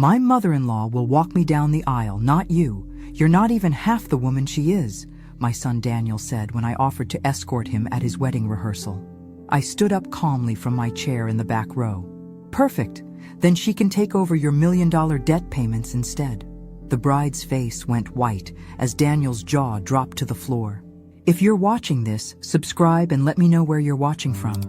My mother-in-law will walk me down the aisle, not you. You're not even half the woman she is, my son Daniel said when I offered to escort him at his wedding rehearsal. I stood up calmly from my chair in the back row. Perfect. Then she can take over your $1 million debt payments instead. The bride's face went white as Daniel's jaw dropped to the floor. If you're watching this, subscribe and let me know where you're watching from.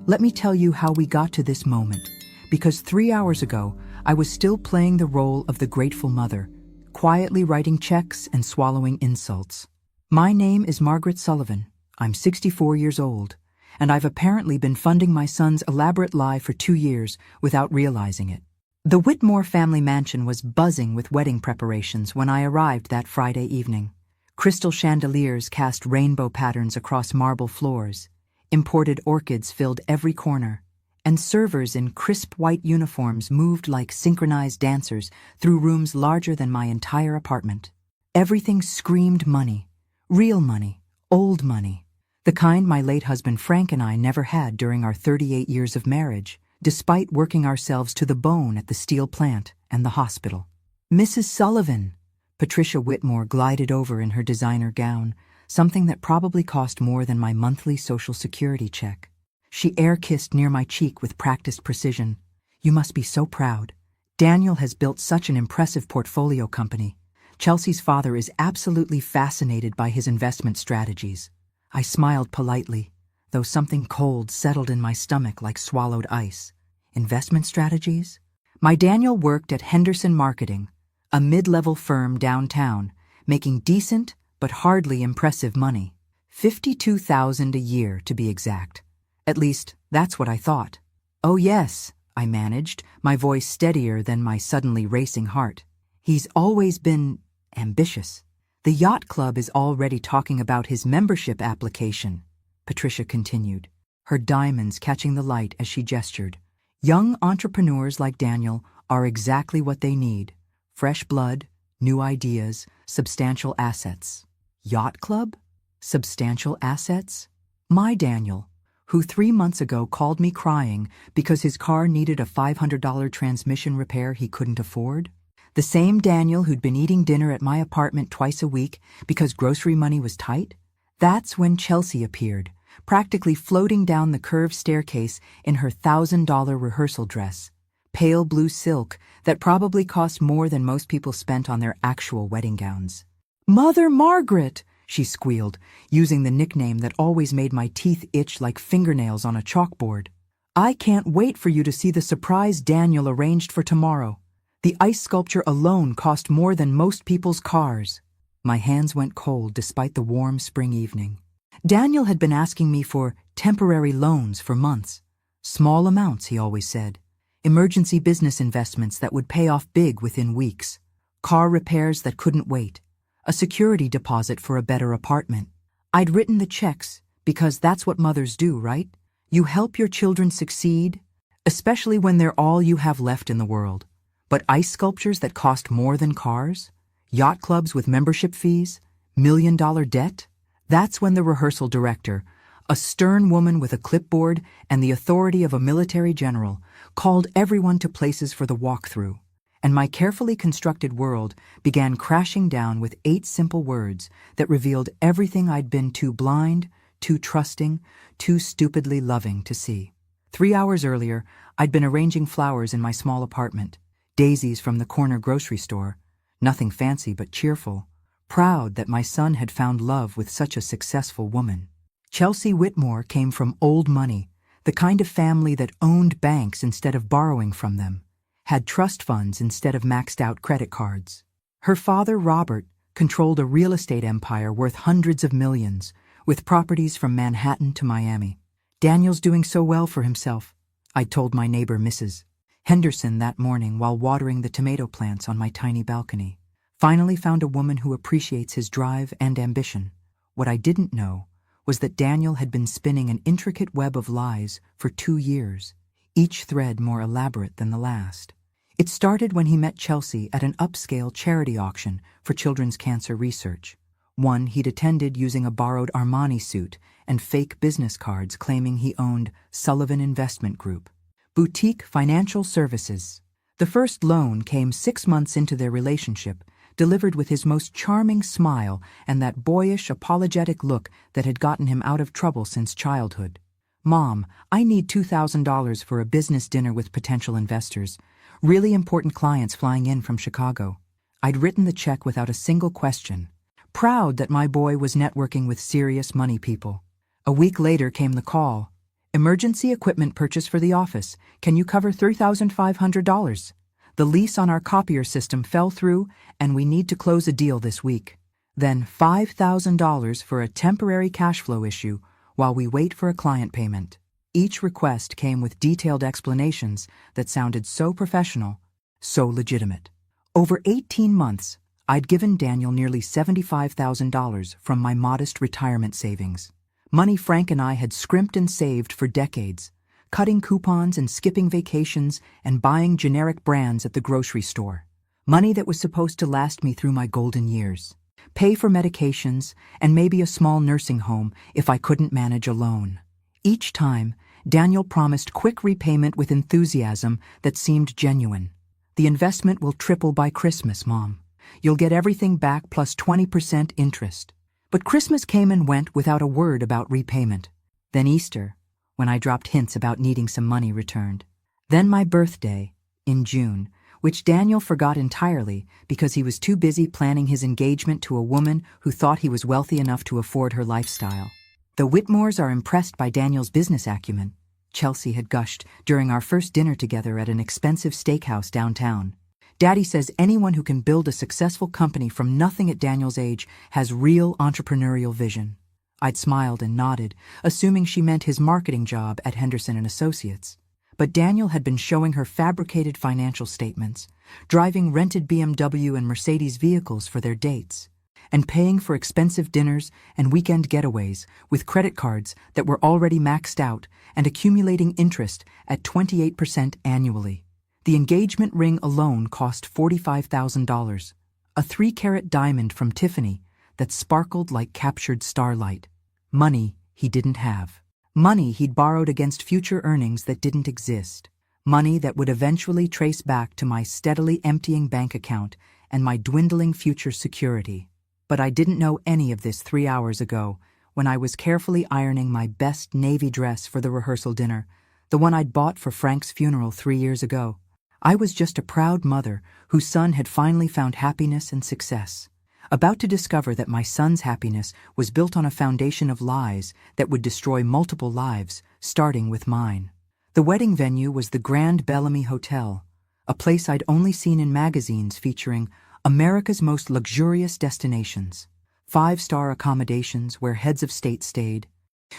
Let me tell you how we got to this moment. Because 3 hours ago, I was still playing the role of the grateful mother, quietly writing checks and swallowing insults. My name is Margaret Sullivan. I'm 64 years old, and I've apparently been funding my son's elaborate lie for 2 years without realizing it. The Whitmore family mansion was buzzing with wedding preparations when I arrived that Friday evening. Crystal chandeliers cast rainbow patterns across marble floors, imported orchids filled every corner, and servers in crisp white uniforms moved like synchronized dancers through rooms larger than my entire apartment. Everything screamed money, real money, old money, the kind my late husband Frank and I never had during our 38 years of marriage, despite working ourselves to the bone at the steel plant and the hospital. Mrs. Sullivan, Patricia Whitmore glided over in her designer gown, something that probably cost more than my monthly Social Security check. She air-kissed near my cheek with practiced precision. You must be so proud. Daniel has built such an impressive portfolio company. Chelsea's father is absolutely fascinated by his investment strategies. I smiled politely, though something cold settled in my stomach like swallowed ice. Investment strategies? My Daniel worked at Henderson Marketing, a mid-level firm downtown, making decent but hardly impressive money. $52,000 a year, to be exact. At least, that's what I thought. Oh yes, I managed, my voice steadier than my suddenly racing heart. He's always been ambitious. The yacht club is already talking about his membership application, Patricia continued, her diamonds catching the light as she gestured. Young entrepreneurs like Daniel are exactly what they need. Fresh blood, new ideas, substantial assets. Yacht club? Substantial assets? My Daniel, who 3 months ago called me crying because his car needed a $500 transmission repair he couldn't afford? The same Daniel who'd been eating dinner at my apartment twice a week because grocery money was tight? That's when Chelsea appeared, practically floating down the curved staircase in her $1,000 rehearsal dress. Pale blue silk that probably cost more than most people spent on their actual wedding gowns. "Mother Margaret!" she squealed, using the nickname that always made my teeth itch like fingernails on a chalkboard. "I can't wait for you to see the surprise Daniel arranged for tomorrow. The ice sculpture alone cost more than most people's cars." My hands went cold despite the warm spring evening. Daniel had been asking me for temporary loans for months. Small amounts, he always said. Emergency business investments that would pay off big within weeks. Car repairs that couldn't wait. A security deposit for a better apartment. I'd written the checks because that's what mothers do, right? You help your children succeed, especially when they're all you have left in the world. But ice sculptures that cost more than cars? Yacht clubs with membership fees? $1 million debt? That's when the rehearsal director, a stern woman with a clipboard and the authority of a military general, called everyone to places for the walkthrough. And my carefully constructed world began crashing down with 8 simple words that revealed everything I'd been too blind, too trusting, too stupidly loving to see. 3 hours earlier, I'd been arranging flowers in my small apartment. Daisies from the corner grocery store, nothing fancy but cheerful, proud that my son had found love with such a successful woman. Chelsea Whitmore came from old money, the kind of family that owned banks instead of borrowing from them, had trust funds instead of maxed-out credit cards. Her father, Robert, controlled a real estate empire worth hundreds of millions, with properties from Manhattan to Miami. Daniel's doing so well for himself, I told my neighbor Mrs. Henderson that morning while watering the tomato plants on my tiny balcony. Finally found a woman who appreciates his drive and ambition. What I didn't know was that Daniel had been spinning an intricate web of lies for 2 years, each thread more elaborate than the last. It started when he met Chelsea at an upscale charity auction for children's cancer research, one he'd attended using a borrowed Armani suit and fake business cards claiming he owned Sullivan Investment Group. Boutique financial services. The first loan came 6 months into their relationship, delivered with his most charming smile and that boyish, apologetic look that had gotten him out of trouble since childhood. "Mom, I need $2,000 for a business dinner with potential investors. Really important clients flying in from Chicago." I'd written the check without a single question, proud that my boy was networking with serious money people. A week later came the call. "Emergency equipment purchase for the office. Can you cover $3,500? The lease on our copier system fell through, and we need to close a deal this week." Then $5,000 for a temporary cash flow issue while we wait for a client payment. Each request came with detailed explanations that sounded so professional, so legitimate. Over 18 months, I'd given Daniel nearly $75,000 from my modest retirement savings. Money Frank and I had scrimped and saved for decades, cutting coupons and skipping vacations and buying generic brands at the grocery store. Money that was supposed to last me through my golden years, pay for medications, and maybe a small nursing home if I couldn't manage alone. Each time, Daniel promised quick repayment with enthusiasm that seemed genuine. "The investment will triple by Christmas, Mom. You'll get everything back plus 20% interest." But Christmas came and went without a word about repayment. Then Easter, when I dropped hints about needing some money returned. Then my birthday, in June, which Daniel forgot entirely because he was too busy planning his engagement to a woman who thought he was wealthy enough to afford her lifestyle. "The Whitmores are impressed by Daniel's business acumen," Chelsea had gushed during our first dinner together at an expensive steakhouse downtown. "Daddy says anyone who can build a successful company from nothing at Daniel's age has real entrepreneurial vision." I'd smiled and nodded, assuming she meant his marketing job at Henderson & Associates. But Daniel had been showing her fabricated financial statements, driving rented BMW and Mercedes vehicles for their dates, and paying for expensive dinners and weekend getaways with credit cards that were already maxed out and accumulating interest at 28% annually. The engagement ring alone cost $45,000, a 3-carat diamond from Tiffany that sparkled like captured starlight. Money he didn't have. Money he'd borrowed against future earnings that didn't exist. Money that would eventually trace back to my steadily emptying bank account and my dwindling future security. But I didn't know any of this 3 hours ago, when I was carefully ironing my best navy dress for the rehearsal dinner, the one I'd bought for Frank's funeral 3 years ago. I was just a proud mother whose son had finally found happiness and success, about to discover that my son's happiness was built on a foundation of lies that would destroy multiple lives, starting with mine. The wedding venue was the Grand Bellamy Hotel, a place I'd only seen in magazines featuring America's most luxurious destinations, 5-star accommodations where heads of state stayed,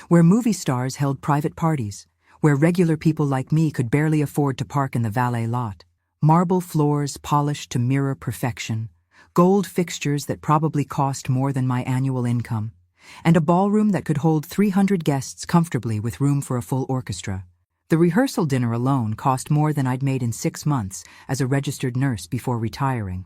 where movie stars held private parties, where regular people like me could barely afford to park in the valet lot, marble floors polished to mirror perfection, gold fixtures that probably cost more than my annual income, and a ballroom that could hold 300 guests comfortably with room for a full orchestra. The rehearsal dinner alone cost more than I'd made in 6 months as a registered nurse before retiring.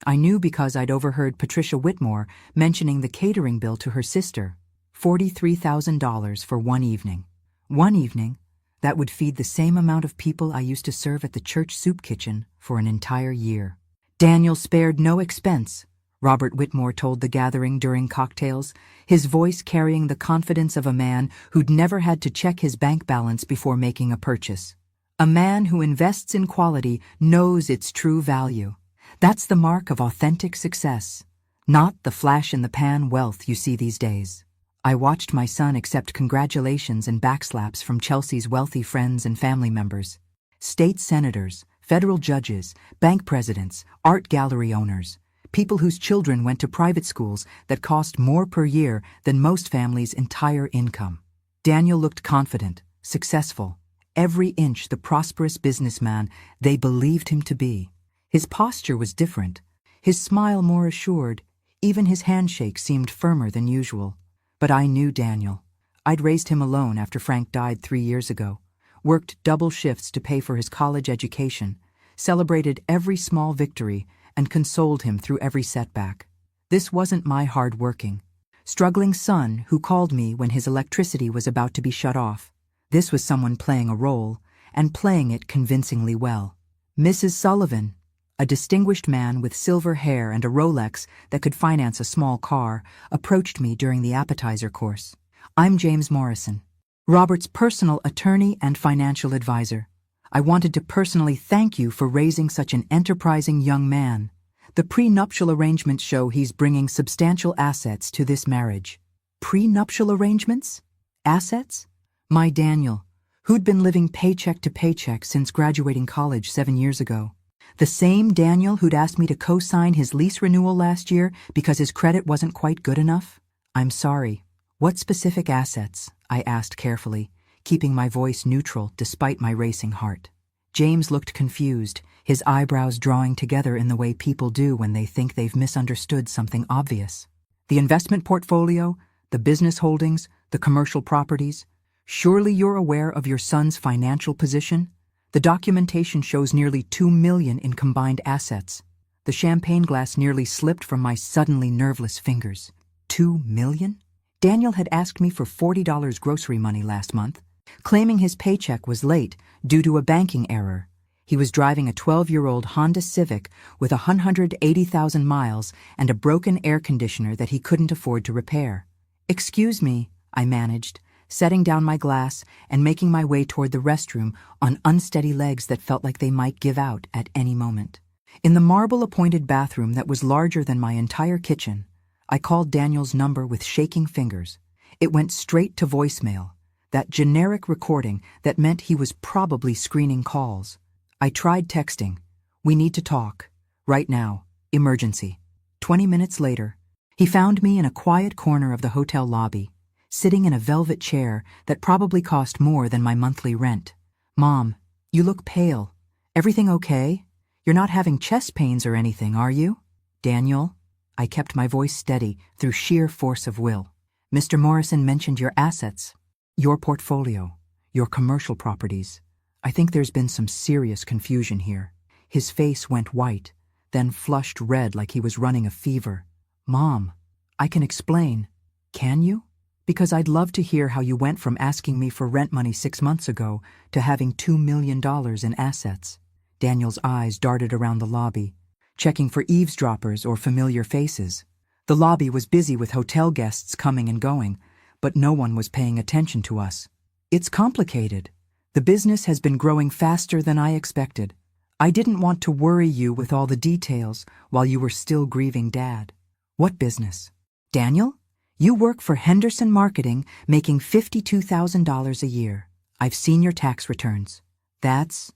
I knew because I'd overheard Patricia Whitmore mentioning the catering bill to her sister, $43,000 for one evening. One evening that would feed the same amount of people I used to serve at the church soup kitchen for an entire year. "Daniel spared no expense," Robert Whitmore told the gathering during cocktails, his voice carrying the confidence of a man who'd never had to check his bank balance before making a purchase. A man who invests in quality knows its true value. That's the mark of authentic success, not the flash-in-the-pan wealth you see these days. I watched my son accept congratulations and backslaps from Chelsea's wealthy friends and family members. State senators, federal judges, bank presidents, art gallery owners, people whose children went to private schools that cost more per year than most families' entire income. Daniel looked confident, successful, every inch the prosperous businessman they believed him to be. His posture was different, his smile more assured, even his handshake seemed firmer than usual. But I knew Daniel. I'd raised him alone after Frank died 3 years ago, worked double shifts to pay for his college education, celebrated every small victory, and consoled him through every setback. This wasn't my hard-working, struggling son who called me when his electricity was about to be shut off. This was someone playing a role, and playing it convincingly well. Mrs. Sullivan, a distinguished man with silver hair and a Rolex that could finance a small car, approached me during the appetizer course. I'm James Morrison, Robert's personal attorney and financial advisor. I wanted to personally thank you for raising such an enterprising young man. The prenuptial arrangements show he's bringing substantial assets to this marriage. Prenuptial arrangements? Assets? My Daniel, who'd been living paycheck to paycheck since graduating college 7 years ago. The same Daniel who'd asked me to co-sign his lease renewal last year because his credit wasn't quite good enough? I'm sorry. What specific assets? I asked carefully, keeping my voice neutral despite my racing heart. James looked confused, his eyebrows drawing together in the way people do when they think they've misunderstood something obvious. The investment portfolio, the business holdings, the commercial properties. Surely you're aware of your son's financial position? The documentation shows nearly $2 million in combined assets. The champagne glass nearly slipped from my suddenly nerveless fingers. $2 million? Daniel had asked me for $40 grocery money last month, claiming his paycheck was late due to a banking error. He was driving a 12-year-old Honda Civic with 180,000 miles and a broken air conditioner that he couldn't afford to repair. "Excuse me," I managed, setting down my glass and making my way toward the restroom on unsteady legs that felt like they might give out at any moment. In the marble-appointed bathroom that was larger than my entire kitchen, I called Daniel's number with shaking fingers. It went straight to voicemail, that generic recording that meant he was probably screening calls. I tried texting. "We need to talk. Right now. Emergency." 20 minutes later, he found me in a quiet corner of the hotel lobby, sitting in a velvet chair that probably cost more than my monthly rent. "Mom, you look pale. Everything okay? You're not having chest pains or anything, are you?" "Daniel," I kept my voice steady through sheer force of will. "Mr. Morrison mentioned your assets, your portfolio, your commercial properties. I think there's been some serious confusion here." His face went white, then flushed red like he was running a fever. "Mom, I can explain." "Can you? Because I'd love to hear how you went from asking me for rent money 6 months ago to having $2 million in assets." Daniel's eyes darted around the lobby, checking for eavesdroppers or familiar faces. The lobby was busy with hotel guests coming and going, but no one was paying attention to us. "It's complicated. The business has been growing faster than I expected. I didn't want to worry you with all the details while you were still grieving Dad." "What business?" "Daniel, you work for Henderson Marketing, making $52,000 a year. I've seen your tax returns. That's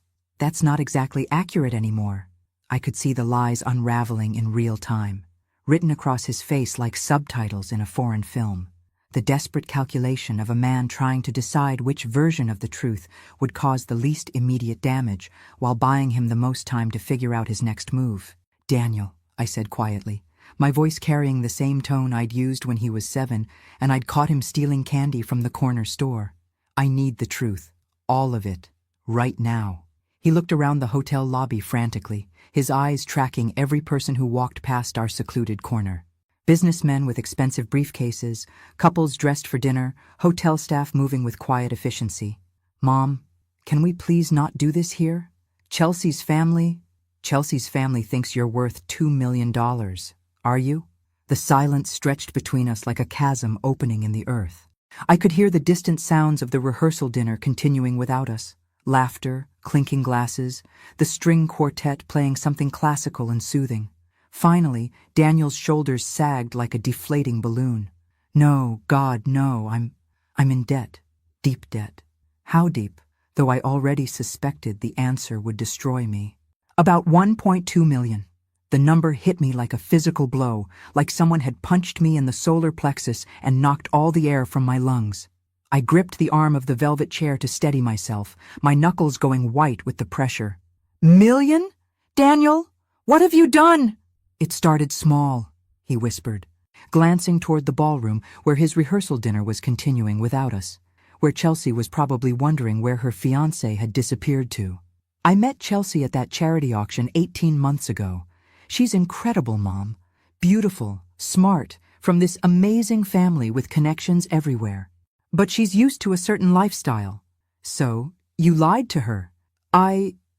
not exactly accurate anymore." I could see the lies unraveling in real time, written across his face like subtitles in a foreign film. The desperate calculation of a man trying to decide which version of the truth would cause the least immediate damage while buying him the most time to figure out his next move. "Daniel," I said quietly, my voice carrying the same tone I'd used when he was 7 and I'd caught him stealing candy from the corner store. "I need the truth. All of it. Right now." He looked around the hotel lobby frantically, his eyes tracking every person who walked past our secluded corner. Businessmen with expensive briefcases, couples dressed for dinner, hotel staff moving with quiet efficiency. "Mom, can we please not do this here? Chelsea's family thinks you're worth $2 million. Are you?" The silence stretched between us like a chasm opening in the earth. I could hear the distant sounds of the rehearsal dinner continuing without us. Laughter, clinking glasses, the string quartet playing something classical and soothing. Finally, Daniel's shoulders sagged like a deflating balloon. "No, God, no, I'm in debt. Deep debt." How deep? Though I already suspected the answer would destroy me. "About $1.2 million. The number hit me like a physical blow, like someone had punched me in the solar plexus and knocked all the air from my lungs. I gripped the arm of the velvet chair to steady myself, my knuckles going white with the pressure. "Million? Daniel, what have you done?" "It started small," he whispered, glancing toward the ballroom where his rehearsal dinner was continuing without us, where Chelsea was probably wondering where her fiancé had disappeared to. "I met Chelsea at that charity auction 18 months ago. She's incredible, Mom. Beautiful, smart, from this amazing family with connections everywhere. But she's used to a certain lifestyle." "So, you lied to her."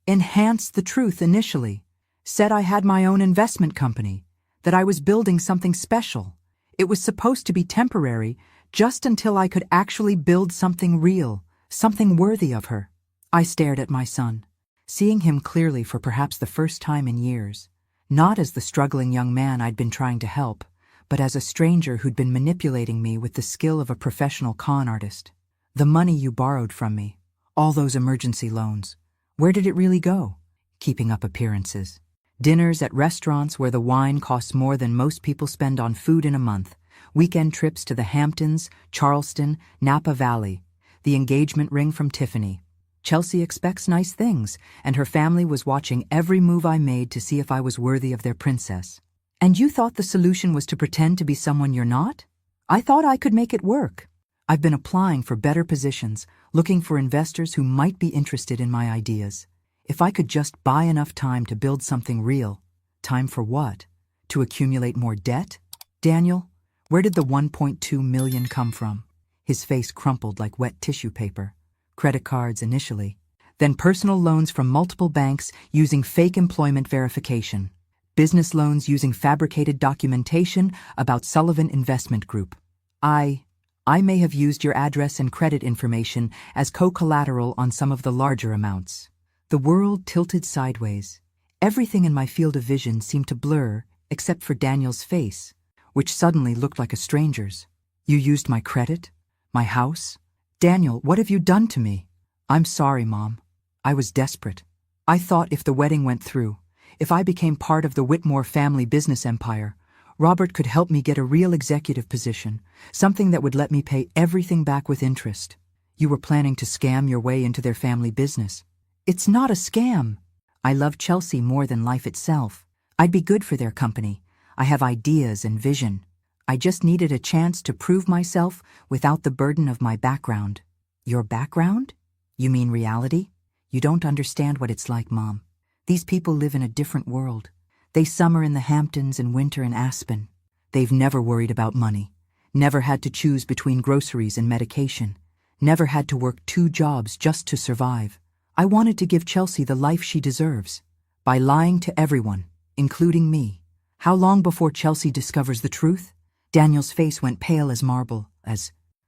enhanced the truth initially, said I had my own investment company, that I was building something special. It was supposed to be temporary, just until I could actually build something real, something worthy of her. I stared at my son, seeing him clearly for perhaps the first time in years, not as the struggling young man I'd been trying to help, but as a stranger who'd been manipulating me with the skill of a professional con artist. The money you borrowed from me, all those emergency loans, where did it really go? Keeping up appearances. Dinners at restaurants where the wine costs more than most people spend on food in a month, weekend trips to the Hamptons, Charleston, Napa Valley, the engagement ring from Tiffany. Chelsea expects nice things, and her family was watching every move I made to see if I was worthy of their princess. And you thought the solution was to pretend to be someone you're not? I thought I could make it work. I've been applying for better positions, looking for investors who might be interested in my ideas. If I could just buy enough time to build something real. Time for what? To accumulate more debt? Daniel, where did the 1.2 million come from? His face crumpled like wet tissue paper. Credit cards initially, then personal loans from multiple banks using fake employment verification. Business loans using fabricated documentation about Sullivan Investment Group. I may have used your address and credit information as co-collateral on some of the larger amounts. The world tilted sideways. Everything in my field of vision seemed to blur, except for Daniel's face, which suddenly looked like a stranger's. You used my credit? My house? Daniel, what have you done to me? I'm sorry, Mom. I was desperate. I thought if the wedding went through, if I became part of the Whitmore family business empire, Robert could help me get a real executive position, something that would let me pay everything back with interest. You were planning to scam your way into their family business. It's not a scam. I love Chelsea more than life itself. I'd be good for their company. I have ideas and vision. I just needed a chance to prove myself without the burden of my background. Your background? You mean reality? You don't understand what it's like, Mom. These people live in a different world. They summer in the Hamptons and winter in Aspen. They've never worried about money, never had to choose between groceries and medication, never had to work 2 jobs just to survive. I wanted to give Chelsea the life she deserves, by lying to everyone, including me. How long before Chelsea discovers the truth? Daniel's face went pale as marble,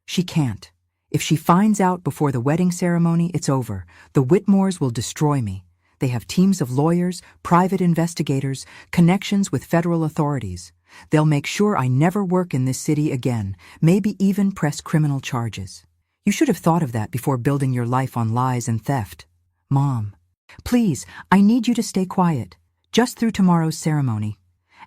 she can't. If she finds out before the wedding ceremony, it's over. The Whitmores will destroy me. They have teams of lawyers, private investigators, connections with federal authorities. They'll make sure I never work in this city again, maybe even press criminal charges. You should have thought of that before building your life on lies and theft. Mom, please, I need you to stay quiet, just through tomorrow's ceremony.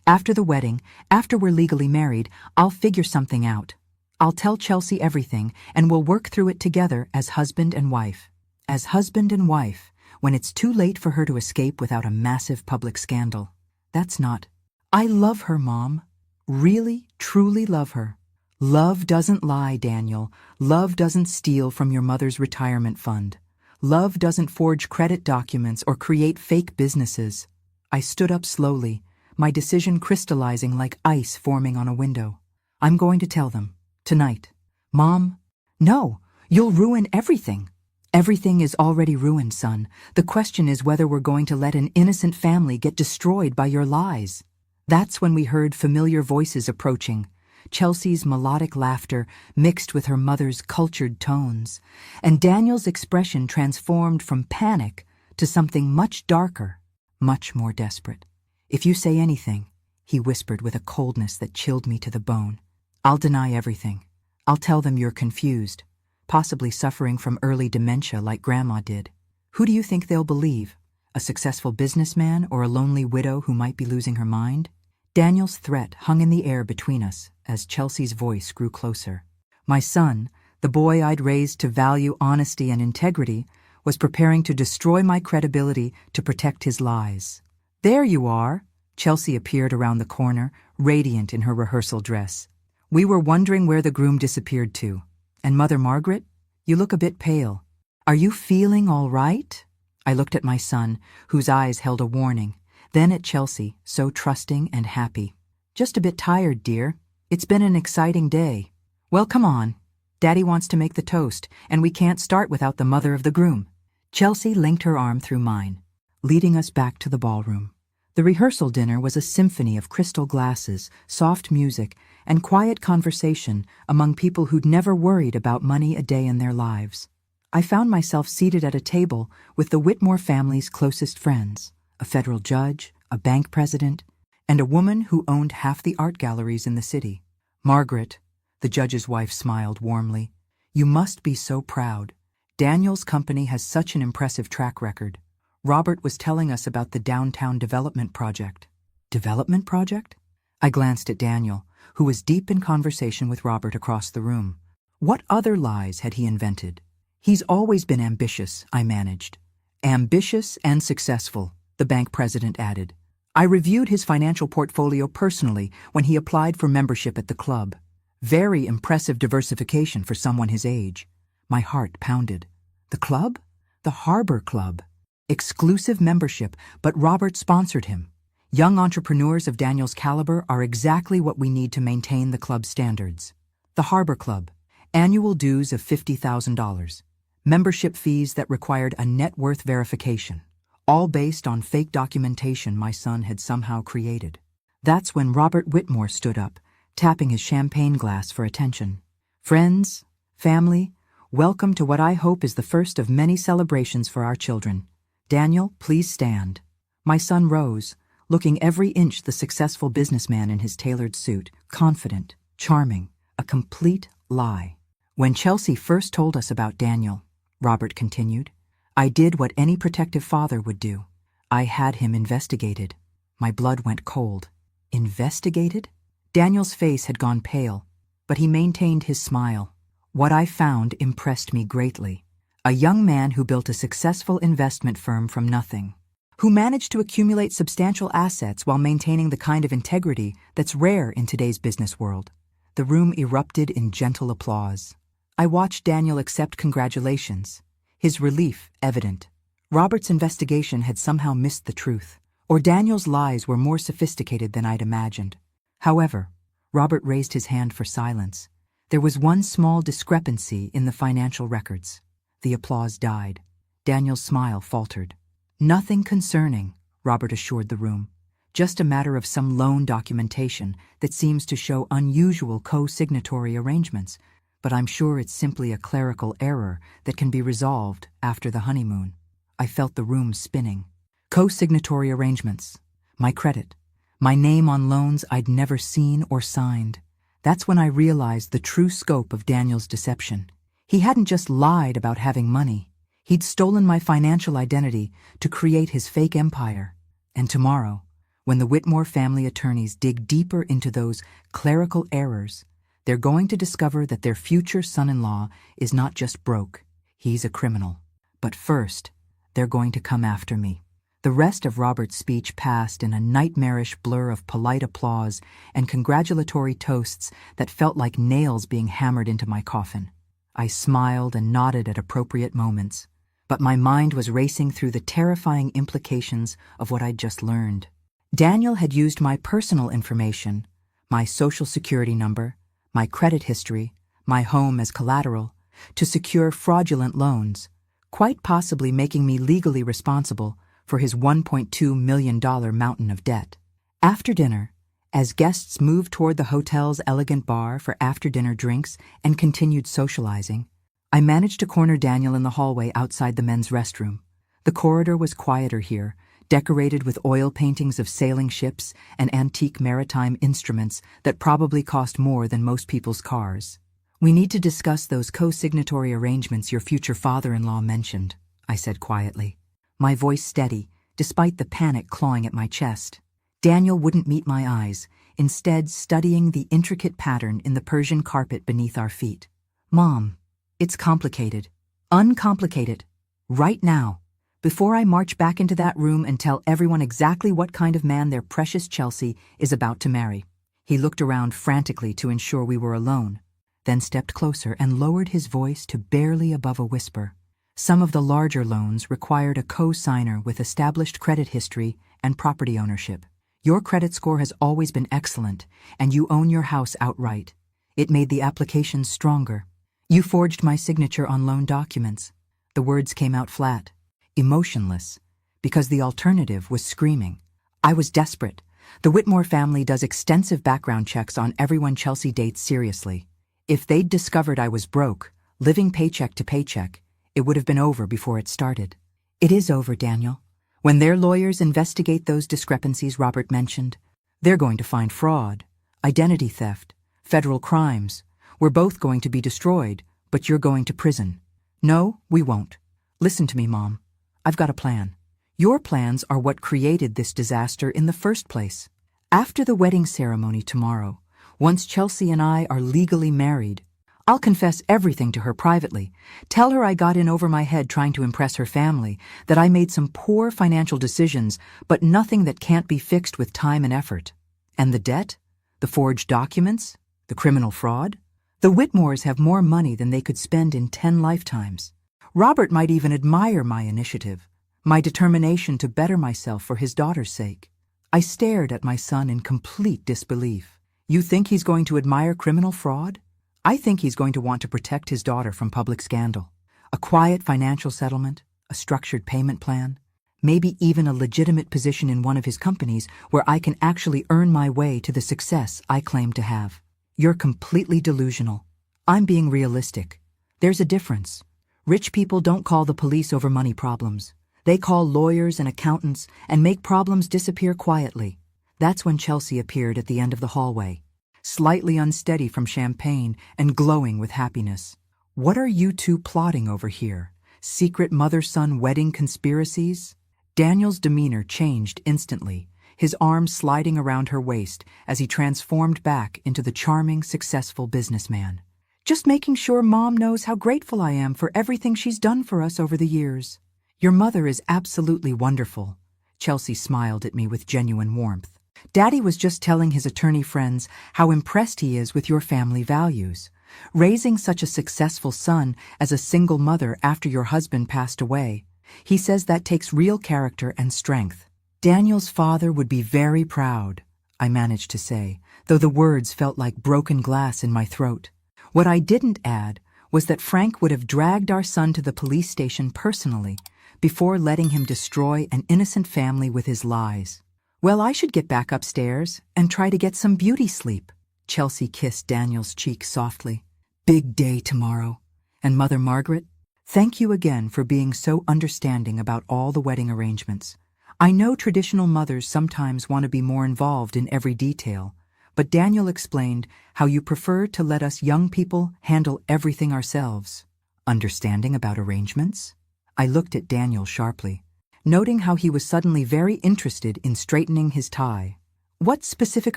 After the wedding, after we're legally married, I'll figure something out. I'll tell Chelsea everything, and we'll work through it together as husband and wife. As husband and wife. When it's too late for her to escape without a massive public scandal. That's not. I love her, Mom. Really, truly love her. Love doesn't lie, Daniel. Love doesn't steal from your mother's retirement fund. Love doesn't forge credit documents or create fake businesses. I stood up slowly, my decision crystallizing like ice forming on a window. I'm going to tell them. Tonight. Mom, no, you'll ruin everything. Everything is already ruined, son. The question is whether we're going to let an innocent family get destroyed by your lies. That's when we heard familiar voices approaching, Chelsea's melodic laughter mixed with her mother's cultured tones, and Daniel's expression transformed from panic to something much darker, much more desperate. If you say anything, he whispered with a coldness that chilled me to the bone, I'll deny everything. I'll tell them you're confused. Possibly suffering from early dementia like Grandma did. Who do you think they'll believe? A successful businessman or a lonely widow who might be losing her mind? Daniel's threat hung in the air between us as Chelsea's voice grew closer. My son, the boy I'd raised to value honesty and integrity, was preparing to destroy my credibility to protect his lies. There you are! Chelsea appeared around the corner, radiant in her rehearsal dress. We were wondering where the groom disappeared to. And Mother Margaret, you look a bit pale. Are you feeling all right? I looked at my son, whose eyes held a warning, then at Chelsea, so trusting and happy. Just a bit tired, dear. It's been an exciting day. Well, come on. Daddy wants to make the toast, and we can't start without the mother of the groom. Chelsea linked her arm through mine. leading us back to the ballroom. The rehearsal dinner was a symphony of crystal glasses, soft music, and quiet conversation among people who'd never worried about money a day in their lives. I found myself seated at a table with the Whitmore family's closest friends, a federal judge, a bank president, and a woman who owned half the art galleries in the city. Margaret, the judge's wife, smiled warmly. You must be so proud. Daniel's company has such an impressive track record. Robert was telling us about the downtown development project. Development project? I glanced at Daniel, who was deep in conversation with Robert across the room. What other lies had he invented? He's always been ambitious, I managed. Ambitious and successful, the bank president added. I reviewed his financial portfolio personally when he applied for membership at the club. Very impressive diversification for someone his age. My heart pounded. The club? The Harbor Club. Exclusive membership, but Robert sponsored him. Young entrepreneurs of Daniel's caliber are exactly what we need to maintain the club's standards. The Harbor Club. Annual dues of $50,000. Membership fees that required a net worth verification. All based on fake documentation my son had somehow created. That's when Robert Whitmore stood up, tapping his champagne glass for attention. Friends, family, welcome to what I hope is the first of many celebrations for our children. Daniel, please stand. My son rose, looking every inch the successful businessman in his tailored suit, confident, charming, a complete lie. When Chelsea first told us about Daniel, Robert continued, I did what any protective father would do. I had him investigated. My blood went cold. Investigated? Daniel's face had gone pale, but he maintained his smile. What I found impressed me greatly. A young man who built a successful investment firm from nothing, who managed to accumulate substantial assets while maintaining the kind of integrity that's rare in today's business world. The room erupted in gentle applause. I watched Daniel accept congratulations, his relief evident. Robert's investigation had somehow missed the truth, or Daniel's lies were more sophisticated than I'd imagined. However, Robert raised his hand for silence. There was one small discrepancy in the financial records. The applause died. Daniel's smile faltered. Nothing concerning, Robert assured the room. Just a matter of some loan documentation that seems to show unusual co-signatory arrangements, but I'm sure it's simply a clerical error that can be resolved after the honeymoon. I felt the room spinning. Co-signatory arrangements. My credit. My name on loans I'd never seen or signed. That's when I realized the true scope of Daniel's deception. He hadn't just lied about having money. He'd stolen my financial identity to create his fake empire. And tomorrow, when the Whitmore family attorneys dig deeper into those clerical errors, they're going to discover that their future son-in-law is not just broke, he's a criminal. But first, they're going to come after me. The rest of Robert's speech passed in a nightmarish blur of polite applause and congratulatory toasts that felt like nails being hammered into my coffin. I smiled and nodded at appropriate moments, but my mind was racing through the terrifying implications of what I'd just learned. Daniel had used my personal information, my social security number, my credit history, my home as collateral, to secure fraudulent loans, quite possibly making me legally responsible for his $1.2 million mountain of debt. After dinner, as guests moved toward the hotel's elegant bar for after-dinner drinks and continued socializing, I managed to corner Daniel in the hallway outside the men's restroom. The corridor was quieter here, decorated with oil paintings of sailing ships and antique maritime instruments that probably cost more than most people's cars. We need to discuss those co-signatory arrangements your future father-in-law mentioned, I said quietly, my voice steady, despite the panic clawing at my chest. Daniel wouldn't meet my eyes, instead studying the intricate pattern in the Persian carpet beneath our feet. Mom, it's complicated. Uncomplicated. Right now. Before I march back into that room and tell everyone exactly what kind of man their precious Chelsea is about to marry. He looked around frantically to ensure we were alone, then stepped closer and lowered his voice to barely above a whisper. Some of the larger loans required a co-signer with established credit history and property ownership. Your credit score has always been excellent, and you own your house outright. It made the application stronger. You forged my signature on loan documents. The words came out flat, emotionless, because the alternative was screaming. I was desperate. The Whitmore family does extensive background checks on everyone Chelsea dates seriously. If they'd discovered I was broke, living paycheck to paycheck, it would have been over before it started. It is over, Daniel. When their lawyers investigate those discrepancies Robert mentioned, they're going to find fraud, identity theft, federal crimes. We're both going to be destroyed, but you're going to prison. No, we won't. Listen to me, Mom. I've got a plan. Your plans are what created this disaster in the first place. After the wedding ceremony tomorrow, once Chelsea and I are legally married, I'll confess everything to her privately. Tell her I got in over my head trying to impress her family, that I made some poor financial decisions, but nothing that can't be fixed with time and effort. And the debt? The forged documents? The criminal fraud? The Whitmores have more money than they could spend in 10 lifetimes. Robert might even admire my initiative, my determination to better myself for his daughter's sake. I stared at my son in complete disbelief. You think he's going to admire criminal fraud? I think he's going to want to protect his daughter from public scandal. A quiet financial settlement, a structured payment plan, maybe even a legitimate position in one of his companies where I can actually earn my way to the success I claim to have. You're completely delusional. I'm being realistic. There's a difference. Rich people don't call the police over money problems. They call lawyers and accountants and make problems disappear quietly. That's when Chelsea appeared at the end of the hallway, slightly unsteady from champagne and glowing with happiness. What are you two plotting over here? Secret mother-son wedding conspiracies? Daniel's demeanor changed instantly, his arms sliding around her waist as he transformed back into the charming, successful businessman. Just making sure Mom knows how grateful I am for everything she's done for us over the years. Your mother is absolutely wonderful. Chelsea smiled at me with genuine warmth. Daddy was just telling his attorney friends how impressed he is with your family values. Raising such a successful son as a single mother after your husband passed away. He says that takes real character and strength. Daniel's father would be very proud, I managed to say, though the words felt like broken glass in my throat. What I didn't add was that Frank would have dragged our son to the police station personally before letting him destroy an innocent family with his lies. Well, I should get back upstairs and try to get some beauty sleep. Chelsea kissed Daniel's cheek softly. Big day tomorrow. And Mother Margaret, thank you again for being so understanding about all the wedding arrangements. I know traditional mothers sometimes want to be more involved in every detail, but Daniel explained how you prefer to let us young people handle everything ourselves. Understanding about arrangements? I looked at Daniel sharply, noting how he was suddenly very interested in straightening his tie. What specific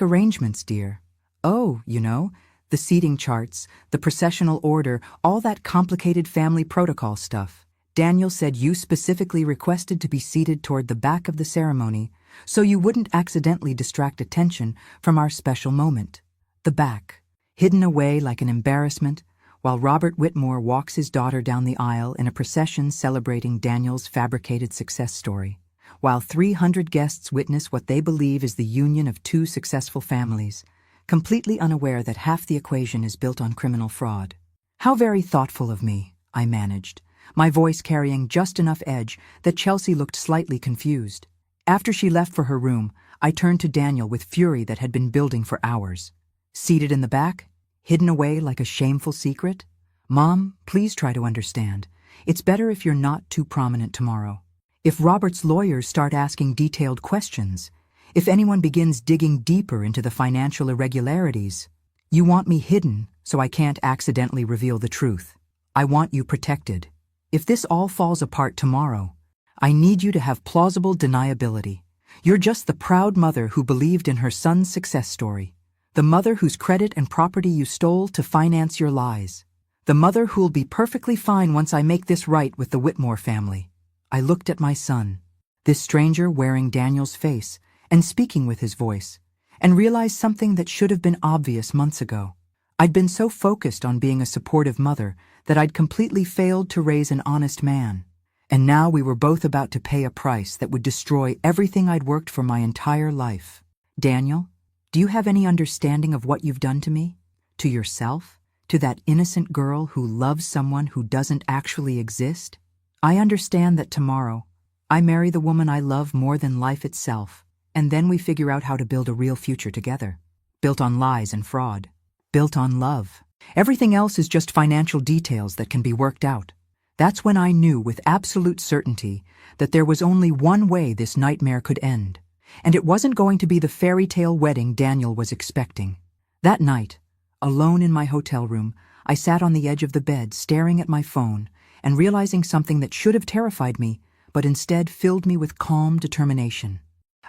arrangements, dear? Oh, the seating charts, the processional order, all that complicated family protocol stuff. Daniel said you specifically requested to be seated toward the back of the ceremony so you wouldn't accidentally distract attention from our special moment. The back, hidden away like an embarrassment, while Robert Whitmore walks his daughter down the aisle in a procession celebrating Daniel's fabricated success story, while 300 guests witness what they believe is the union of two successful families, completely unaware that half the equation is built on criminal fraud. How very thoughtful of me, I managed, my voice carrying just enough edge that Chelsea looked slightly confused. After she left for her room, I turned to Daniel with fury that had been building for hours. Seated in the back? Hidden away like a shameful secret? Mom, please try to understand. It's better if you're not too prominent tomorrow. If Robert's lawyers start asking detailed questions, if anyone begins digging deeper into the financial irregularities, you want me hidden so I can't accidentally reveal the truth. I want you protected. If this all falls apart tomorrow, I need you to have plausible deniability. You're just the proud mother who believed in her son's success story. The mother whose credit and property you stole to finance your lies. The mother who'll be perfectly fine once I make this right with the Whitmore family. I looked at my son, this stranger wearing Daniel's face and speaking with his voice, and realized something that should have been obvious months ago. I'd been so focused on being a supportive mother that I'd completely failed to raise an honest man. And now we were both about to pay a price that would destroy everything I'd worked for my entire life. Daniel, do you have any understanding of what you've done to me? To yourself? To that innocent girl who loves someone who doesn't actually exist? I understand that tomorrow, I marry the woman I love more than life itself, and then we figure out how to build a real future together. Built on lies and fraud. Built on love. Everything else is just financial details that can be worked out. That's when I knew with absolute certainty that there was only one way this nightmare could end, and it wasn't going to be the fairy tale wedding Daniel was expecting. That night, alone in my hotel room, I sat on the edge of the bed staring at my phone and realizing something that should have terrified me, but instead filled me with calm determination.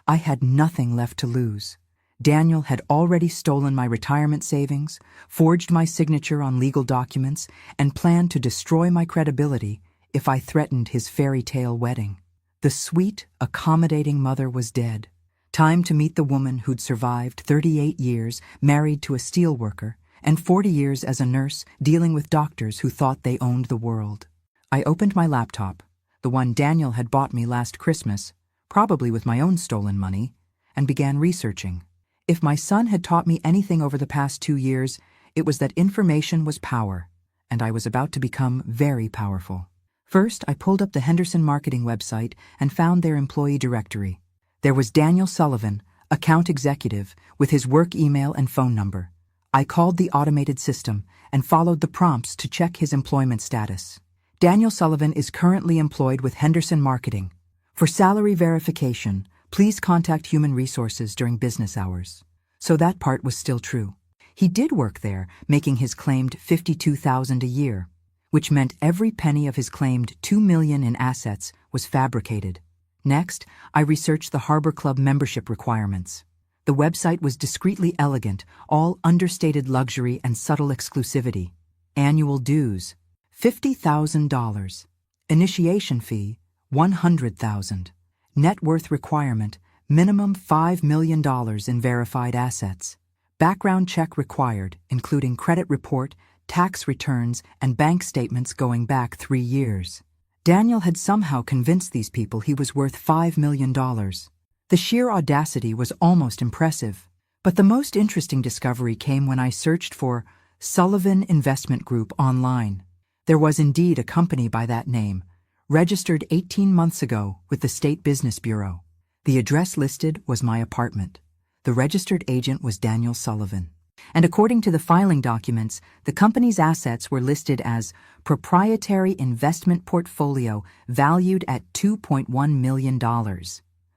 I had nothing left to lose. Daniel had already stolen my retirement savings, forged my signature on legal documents, and planned to destroy my credibility if I threatened his fairy tale wedding. The sweet, accommodating mother was dead. Time to meet the woman who'd survived 38 years married to a steelworker and 40 years as a nurse dealing with doctors who thought they owned the world. I opened my laptop, the one Daniel had bought me last Christmas, probably with my own stolen money, and began researching. If my son had taught me anything over the past 2 years, it was that information was power, and I was about to become very powerful. First, I pulled up the Henderson marketing website and found their employee directory. There was Daniel Sullivan, account executive, with his work email and phone number. I called the automated system and followed the prompts to check his employment status. Daniel Sullivan is currently employed with Henderson Marketing. For salary verification, please contact Human Resources during business hours. So that part was still true. He did work there, making his claimed $52,000 a year, which meant every penny of his claimed $2 million in assets was fabricated. Next, I researched the Harbor Club membership requirements. The website was discreetly elegant, all understated luxury and subtle exclusivity. Annual dues, $50,000. Initiation fee, $100,000. Net worth requirement, minimum $5 million in verified assets. Background check required, including credit report, tax returns, and bank statements going back 3 years. Daniel had somehow convinced these people he was worth $5 million. The sheer audacity was almost impressive. But the most interesting discovery came when I searched for Sullivan Investment Group online. There was indeed a company by that name, registered 18 months ago with the State Business Bureau. The address listed was my apartment. The registered agent was Daniel Sullivan. And according to the filing documents, the company's assets were listed as proprietary investment portfolio valued at $2.1 million.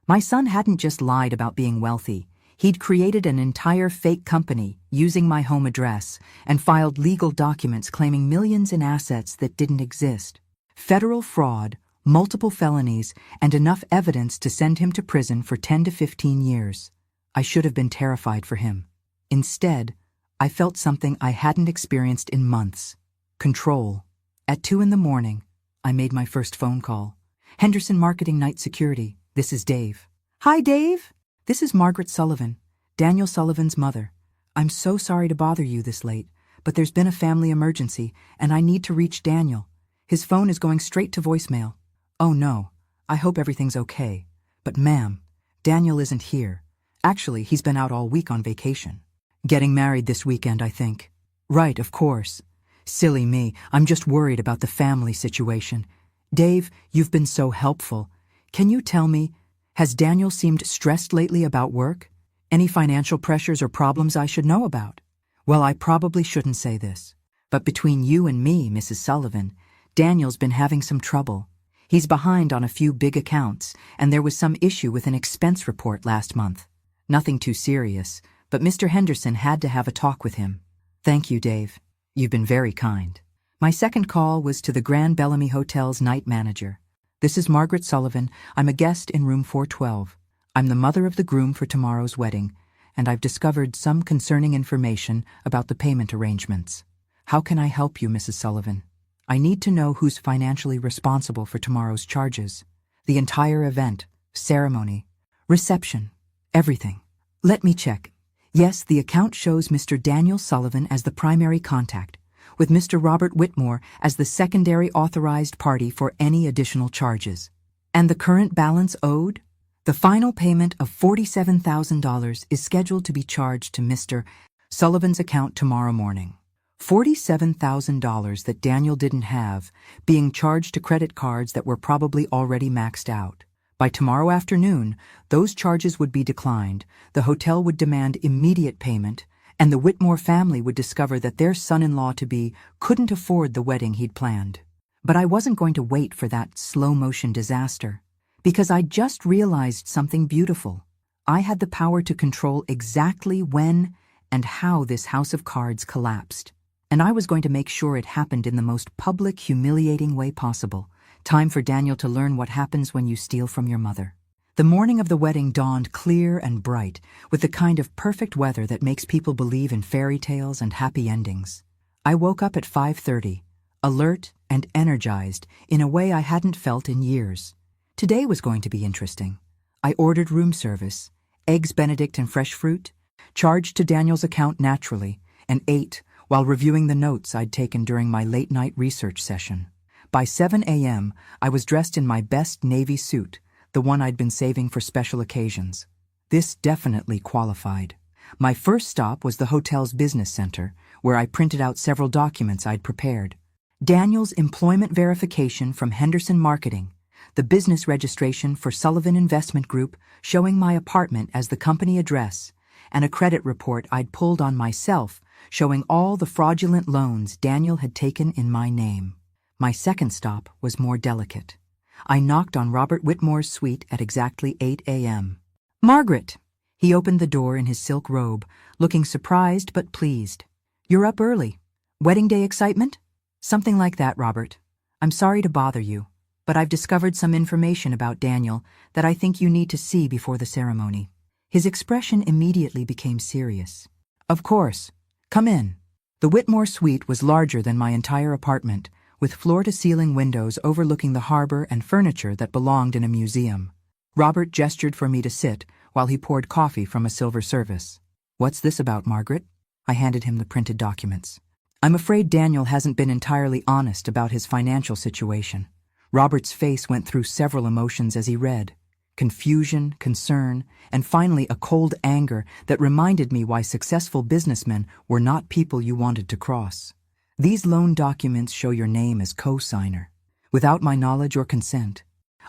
My son hadn't just lied about being wealthy. He'd created an entire fake company using my home address and filed legal documents claiming millions in assets that didn't exist. Federal fraud, multiple felonies, and enough evidence to send him to prison for 10 to 15 years. I should have been terrified for him. Instead, I felt something I hadn't experienced in months. Control. At 2 a.m, I made my first phone call. Henderson Marketing Night Security, this is Dave. Hi, Dave. This is Margaret Sullivan, Daniel Sullivan's mother. I'm so sorry to bother you this late, but there's been a family emergency, and I need to reach Daniel. His phone is going straight to voicemail. Oh no, I hope everything's okay. But ma'am, Daniel isn't here. Actually, he's been out all week on vacation. Getting married this weekend, I think. Right, of course. Silly me, I'm just worried about the family situation. Dave, you've been so helpful. Can you tell me, has Daniel seemed stressed lately about work? Any financial pressures or problems I should know about? Well, I probably shouldn't say this. But between you and me, Mrs. Sullivan, Daniel's been having some trouble. He's behind on a few big accounts, and there was some issue with an expense report last month. Nothing too serious, but Mr. Henderson had to have a talk with him. Thank you, Dave. You've been very kind. My second call was to the Grand Bellamy Hotel's night manager. This is Margaret Sullivan. I'm a guest in room 412. I'm the mother of the groom for tomorrow's wedding, and I've discovered some concerning information about the payment arrangements. How can I help you, Mrs. Sullivan? I need to know who's financially responsible for tomorrow's charges. The entire event, ceremony, reception, everything. Let me check. Yes, the account shows Mr. Daniel Sullivan as the primary contact, with Mr. Robert Whitmore as the secondary authorized party for any additional charges. And the current balance owed? The final payment of $47,000 is scheduled to be charged to Mr. Sullivan's account tomorrow morning. $47,000 that Daniel didn't have, being charged to credit cards that were probably already maxed out. By tomorrow afternoon, those charges would be declined, the hotel would demand immediate payment, and the Whitmore family would discover that their son-in-law-to-be couldn't afford the wedding he'd planned. But I wasn't going to wait for that slow-motion disaster, because I'd just realized something beautiful. I had the power to control exactly when and how this house of cards collapsed, and I was going to make sure it happened in the most public, humiliating way possible. Time for Daniel to learn what happens when you steal from your mother. The morning of the wedding dawned clear and bright, with the kind of perfect weather that makes people believe in fairy tales and happy endings. I woke up at 5:30, alert and energized in a way I hadn't felt in years. Today was going to be interesting. I ordered room service, eggs Benedict and fresh fruit, charged to Daniel's account naturally, and ate while reviewing the notes I'd taken during my late-night research session. By 7 a.m., I was dressed in my best navy suit, the one I'd been saving for special occasions. This definitely qualified. My first stop was the hotel's business center, where I printed out several documents I'd prepared. Daniel's employment verification from Henderson Marketing, the business registration for Sullivan Investment Group showing my apartment as the company address, and a credit report I'd pulled on myself showing all the fraudulent loans Daniel had taken in my name. My second stop was more delicate. I knocked on Robert Whitmore's suite at exactly 8 a.m. "Margaret!" He opened the door in his silk robe, looking surprised but pleased. "You're up early. Wedding day excitement?" "Something like that, Robert. I'm sorry to bother you, but I've discovered some information about Daniel that I think you need to see before the ceremony." His expression immediately became serious. "Of course. Come in." The Whitmore suite was larger than my entire apartment, with floor-to-ceiling windows overlooking the harbor and furniture that belonged in a museum. Robert gestured for me to sit while he poured coffee from a silver service. "What's this about, Margaret?" I handed him the printed documents. "I'm afraid Daniel hasn't been entirely honest about his financial situation." Robert's face went through several emotions as he read. Confusion, concern, and finally a cold anger that reminded me why successful businessmen were not people you wanted to cross. "These loan documents show your name as co-signer, without my knowledge or consent.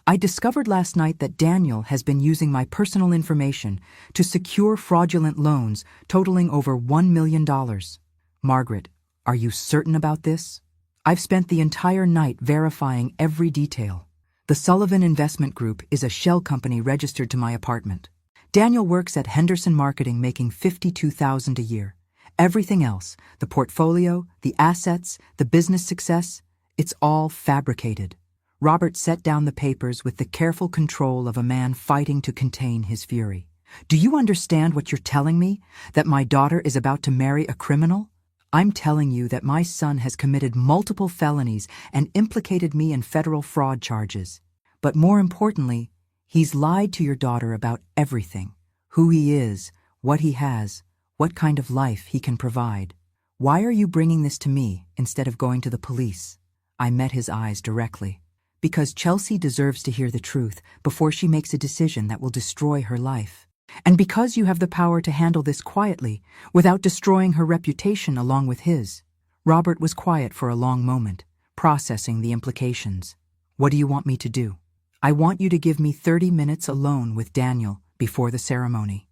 I discovered last night that Daniel has been using my personal information to secure fraudulent loans totaling over $1 million. Margaret, are you certain about this? I've spent the entire night verifying every detail. The Sullivan Investment Group is a shell company registered to my apartment. Daniel works at Henderson Marketing making $52,000 a year. Everything else, the portfolio, the assets, the business success, it's all fabricated." Robert set down the papers with the careful control of a man fighting to contain his fury. "Do you understand what you're telling me? That my daughter is about to marry a criminal? I'm telling you that my son has committed multiple felonies and implicated me in federal fraud charges. But more importantly, he's lied to your daughter about everything. Who he is, what he has, what kind of life he can provide. Why are you bringing this to me instead of going to the police?" I met his eyes directly. "Because Chelsea deserves to hear the truth before she makes a decision that will destroy her life. And because you have the power to handle this quietly, without destroying her reputation along with his." Robert was quiet for a long moment, processing the implications. "What do you want me to do?" "I want you to give me 30 minutes alone with Daniel before the ceremony.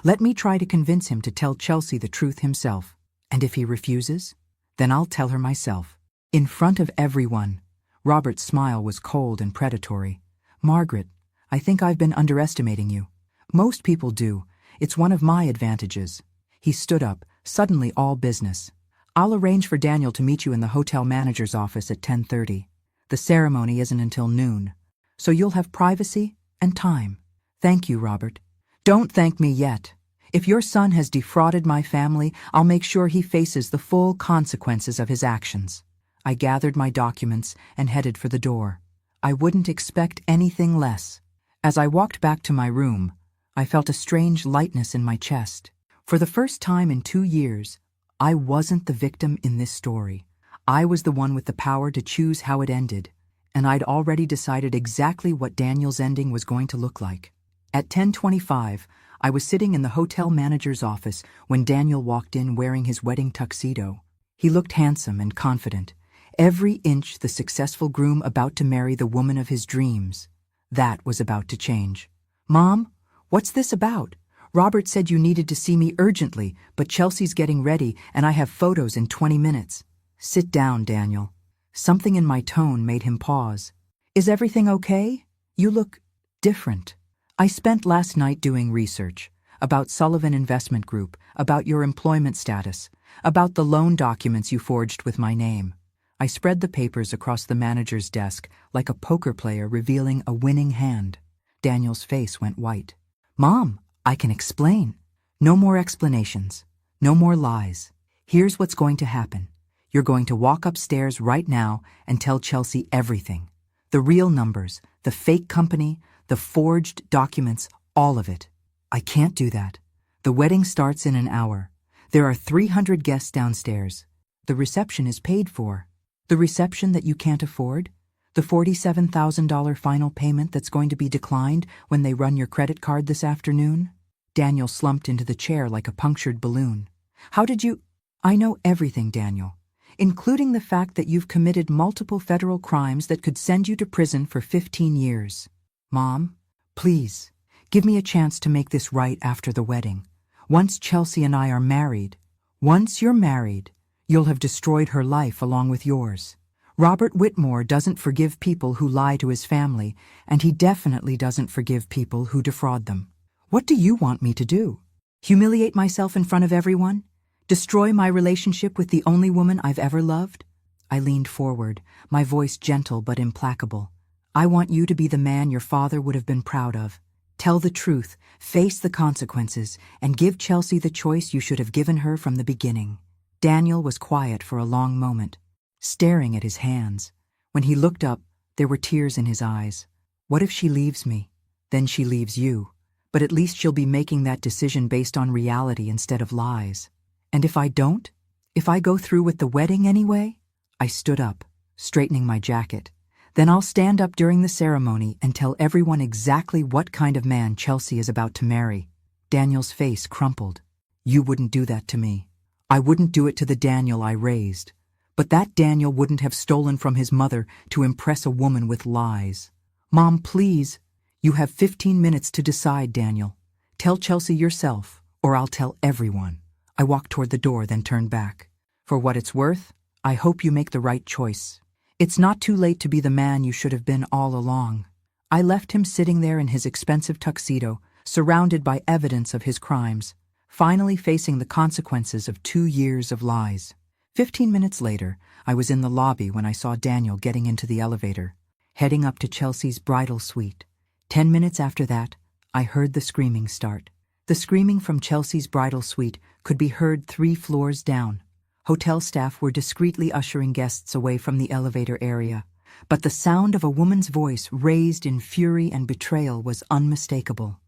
Let me try to convince him to tell Chelsea the truth himself. And if he refuses, then I'll tell her myself. In front of everyone." Robert's smile was cold and predatory. "Margaret, I think I've been underestimating you. Most people do. It's one of my advantages." He stood up, suddenly all business. "I'll arrange for Daniel to meet you in the hotel manager's office at 10:30. The ceremony isn't until noon, so you'll have privacy and time." "Thank you, Robert." "Don't thank me yet. If your son has defrauded my family, I'll make sure he faces the full consequences of his actions." I gathered my documents and headed for the door. I wouldn't expect anything less. As I walked back to my room, I felt a strange lightness in my chest. For the first time in 2 years, I wasn't the victim in this story. I was the one with the power to choose how it ended, and I'd already decided exactly what Daniel's ending was going to look like. At 10:25, I was sitting in the hotel manager's office when Daniel walked in wearing his wedding tuxedo. He looked handsome and confident, every inch the successful groom about to marry the woman of his dreams. That was about to change. "Mom, what's this about? Robert said you needed to see me urgently, but Chelsea's getting ready and I have photos in 20 minutes. Sit down, Daniel." Something in my tone made him pause. "Is everything okay? You look different." "I spent last night doing research about Sullivan Investment Group, about your employment status, about the loan documents you forged with my name." I spread the papers across the manager's desk like a poker player revealing a winning hand. Daniel's face went white. "Mom, I can explain." "No more explanations. No more lies. Here's what's going to happen. You're going to walk upstairs right now and tell Chelsea everything. The real numbers, the fake company, the forged documents, all of it." "I can't do that. The wedding starts in an hour. There are 300 guests downstairs. The reception is paid for." "The reception that you can't afford? The $47,000 final payment that's going to be declined when they run your credit card this afternoon?" Daniel slumped into the chair like a punctured balloon. "How did you—" "I know everything, Daniel, including the fact that you've committed multiple federal crimes that could send you to prison for 15 years. Mom, please, give me a chance to make this right after the wedding. Once Chelsea and I are married, once you're married, you'll have destroyed her life along with yours. Robert Whitmore doesn't forgive people who lie to his family, and he definitely doesn't forgive people who defraud them. What do you want me to do? Humiliate myself in front of everyone? Destroy my relationship with the only woman I've ever loved?" I leaned forward, my voice gentle but implacable. "I want you to be the man your father would have been proud of. Tell the truth, face the consequences, and give Chelsea the choice you should have given her from the beginning." Daniel was quiet for a long moment, staring at his hands. When he looked up, there were tears in his eyes. "What if she leaves me? Then she leaves you. But at least she'll be making that decision based on reality instead of lies. And if I don't? If I go through with the wedding anyway?" I stood up, straightening my jacket. "Then I'll stand up during the ceremony and tell everyone exactly what kind of man Chelsea is about to marry." Daniel's face crumpled. "You wouldn't do that to me. I wouldn't do it to the Daniel I raised. But that Daniel wouldn't have stolen from his mother to impress a woman with lies. Mom, please. You have 15 minutes to decide, Daniel. Tell Chelsea yourself, or I'll tell everyone." I walked toward the door, then turned back. "For what it's worth, I hope you make the right choice. It's not too late to be the man you should have been all along." I left him sitting there in his expensive tuxedo, surrounded by evidence of his crimes, finally facing the consequences of 2 years of lies. 15 minutes later, I was in the lobby when I saw Daniel getting into the elevator, heading up to Chelsea's bridal suite. 10 minutes after that, I heard the screaming start. The screaming from Chelsea's bridal suite could be heard 3 floors down. Hotel staff were discreetly ushering guests away from the elevator area, but the sound of a woman's voice raised in fury and betrayal was unmistakable.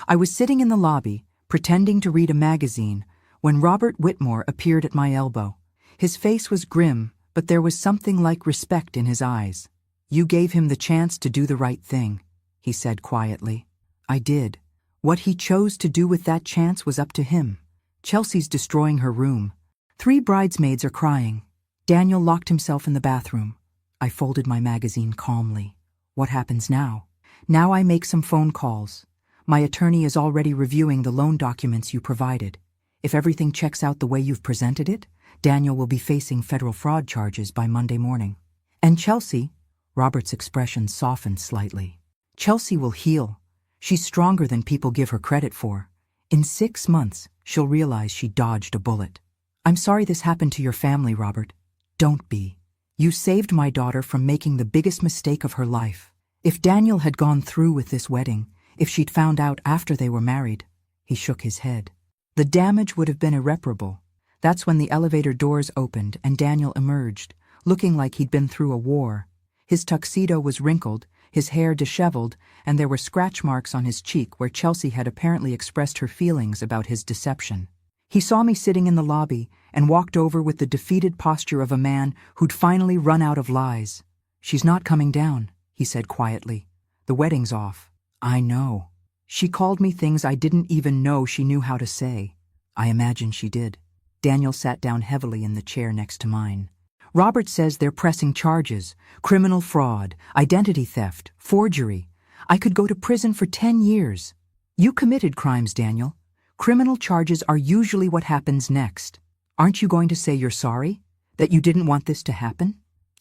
I was sitting in the lobby, pretending to read a magazine, when Robert Whitmore appeared at my elbow. His face was grim, but there was something like respect in his eyes. "You gave him the chance to do the right thing," he said quietly. "I did. What he chose to do with that chance was up to him. Chelsea's destroying her room. 3 bridesmaids are crying. Daniel locked himself in the bathroom." I folded my magazine calmly. "What happens now?" "Now I make some phone calls. My attorney is already reviewing the loan documents you provided. If everything checks out the way you've presented it, Daniel will be facing federal fraud charges by Monday morning. And Chelsea," Robert's expression softened slightly, "Chelsea will heal. She's stronger than people give her credit for. In 6 months, she'll realize she dodged a bullet. I'm sorry this happened to your family, Robert. Don't be. You saved my daughter from making the biggest mistake of her life. If Daniel had gone through with this wedding, if she'd found out after they were married," he shook his head, "the damage would have been irreparable." That's when the elevator doors opened and Daniel emerged, looking like he'd been through a war. His tuxedo was wrinkled, his hair disheveled, and there were scratch marks on his cheek where Chelsea had apparently expressed her feelings about his deception. He saw me sitting in the lobby and walked over with the defeated posture of a man who'd finally run out of lies. "She's not coming down," he said quietly. "The wedding's off." "I know. She called me things I didn't even know she knew how to say." "I imagine she did." Daniel sat down heavily in the chair next to mine. "Robert says they're pressing charges: criminal fraud, identity theft, forgery. I could go to prison for 10 years. You committed crimes, Daniel. Criminal charges are usually what happens next. Aren't you going to say you're sorry? That you didn't want this to happen?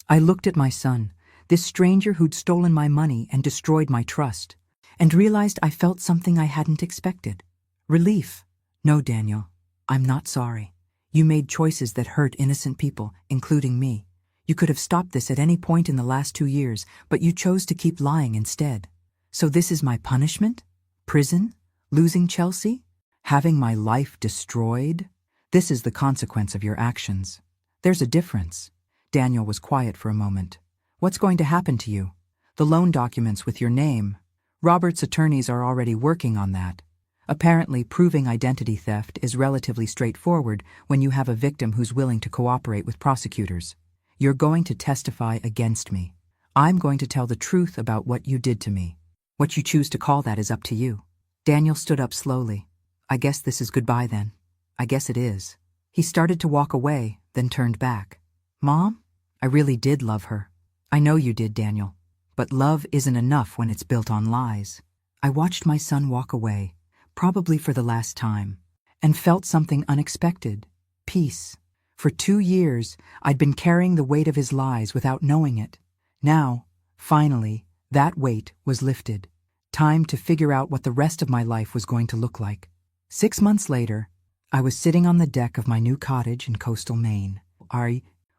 I looked at my son, this stranger who'd stolen my money and destroyed my trust, and realized I felt something I hadn't expected. Relief. No, Daniel, I'm not sorry. You made choices that hurt innocent people, including me. You could have stopped this at any point in the last 2 years, but you chose to keep lying instead. So this is my punishment? Prison? Losing Chelsea? Having my life destroyed? This is the consequence of your actions. There's a difference. Daniel was quiet for a moment. What's going to happen to you? The loan documents with your name. Robert's attorneys are already working on that. Apparently, proving identity theft is relatively straightforward when you have a victim who's willing to cooperate with prosecutors. You're going to testify against me. I'm going to tell the truth about what you did to me. What you choose to call that is up to you. Daniel stood up slowly. I guess this is goodbye then. I guess it is. He started to walk away, then turned back. Mom? I really did love her. I know you did, Daniel. But love isn't enough when it's built on lies. I watched my son walk away, probably for the last time, and felt something unexpected. Peace. For 2 years, I'd been carrying the weight of his lies without knowing it. Now, finally, that weight was lifted. Time to figure out what the rest of my life was going to look like. 6 months later, I was sitting on the deck of my new cottage in coastal Maine,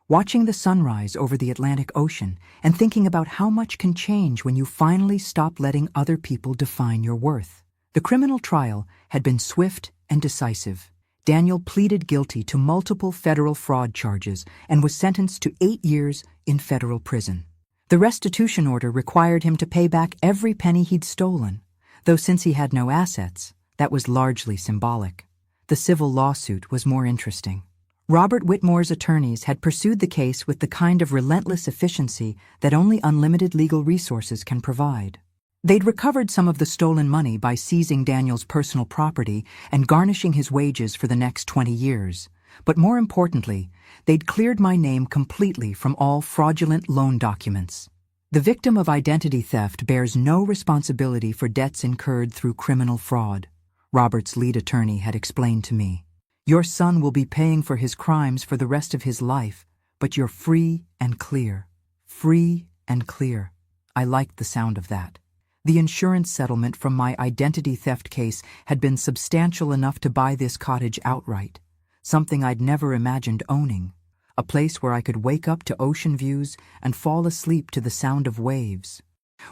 watching the sunrise over the Atlantic Ocean and thinking about how much can change when you finally stop letting other people define your worth. The criminal trial had been swift and decisive. Daniel pleaded guilty to multiple federal fraud charges and was sentenced to 8 years in federal prison. The restitution order required him to pay back every penny he'd stolen, though since he had no assets, that was largely symbolic. The civil lawsuit was more interesting. Robert Whitmore's attorneys had pursued the case with the kind of relentless efficiency that only unlimited legal resources can provide. They'd recovered some of the stolen money by seizing Daniel's personal property and garnishing his wages for the next 20 years. But more importantly, they'd cleared my name completely from all fraudulent loan documents. The victim of identity theft bears no responsibility for debts incurred through criminal fraud. Robert's lead attorney had explained to me. Your son will be paying for his crimes for the rest of his life, but you're free and clear. Free and clear. I liked the sound of that. The insurance settlement from my identity theft case had been substantial enough to buy this cottage outright, something I'd never imagined owning, a place where I could wake up to ocean views and fall asleep to the sound of waves,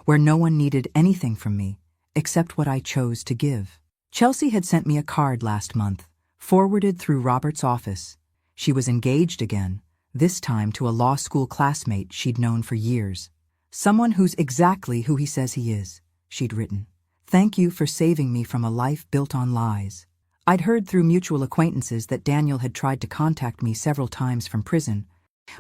where no one needed anything from me except what I chose to give. Chelsea had sent me a card last month, forwarded through Robert's office. She was engaged again, this time to a law school classmate she'd known for years. Someone who's exactly who he says he is, she'd written. Thank you for saving me from a life built on lies. I'd heard through mutual acquaintances that Daniel had tried to contact me several times from prison,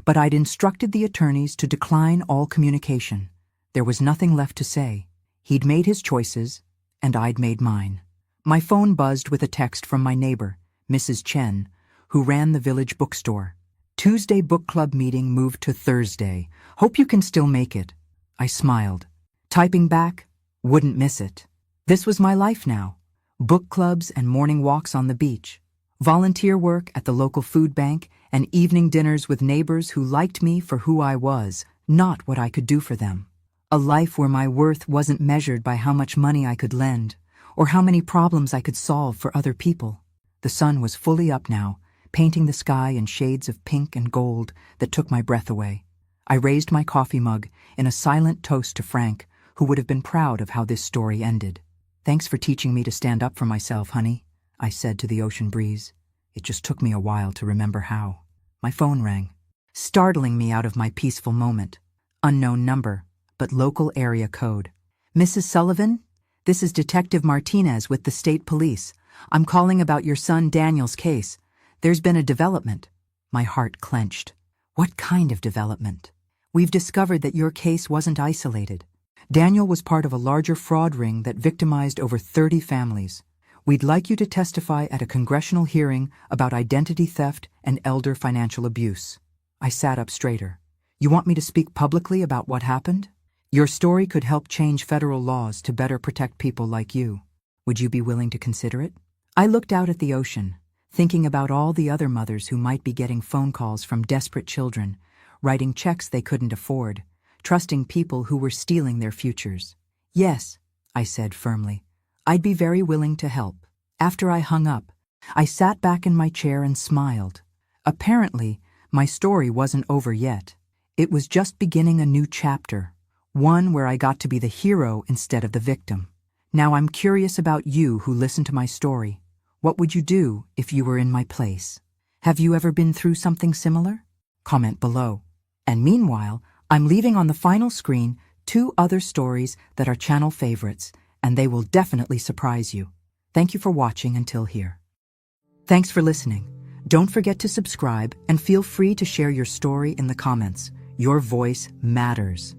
but I'd instructed the attorneys to decline all communication. There was nothing left to say. He'd made his choices, and I'd made mine. My phone buzzed with a text from my neighbor, Mrs. Chen, who ran the village bookstore. Tuesday book club meeting moved to Thursday. Hope you can still make it. I smiled. Typing back, wouldn't miss it. This was my life now. Book clubs and morning walks on the beach. Volunteer work at the local food bank and evening dinners with neighbors who liked me for who I was, not what I could do for them. A life where my worth wasn't measured by how much money I could lend or how many problems I could solve for other people. The sun was fully up now, painting the sky in shades of pink and gold that took my breath away. I raised my coffee mug in a silent toast to Frank, who would have been proud of how this story ended. Thanks for teaching me to stand up for myself, honey, I said to the ocean breeze. It just took me a while to remember how. My phone rang, startling me out of my peaceful moment. Unknown number, but local area code. Mrs. Sullivan, this is Detective Martinez with the state police. I'm calling about your son Daniel's case. There's been a development. My heart clenched. What kind of development? We've discovered that your case wasn't isolated. Daniel was part of a larger fraud ring that victimized over 30 families. We'd like you to testify at a congressional hearing about identity theft and elder financial abuse. I sat up straighter. You want me to speak publicly about what happened? Your story could help change federal laws to better protect people like you. Would you be willing to consider it? I looked out at the ocean, thinking about all the other mothers who might be getting phone calls from desperate children, writing checks they couldn't afford, trusting people who were stealing their futures. Yes, I said firmly. I'd be very willing to help. After I hung up, I sat back in my chair and smiled. Apparently, my story wasn't over yet. It was just beginning a new chapter, one where I got to be the hero instead of the victim. Now I'm curious about you who listened to my story. What would you do if you were in my place? Have you ever been through something similar? Comment below. And meanwhile, I'm leaving on the final screen 2 other stories that are channel favorites, and they will definitely surprise you. Thank you for watching until here. Thanks for listening. Don't forget to subscribe and feel free to share your story in the comments. Your voice matters.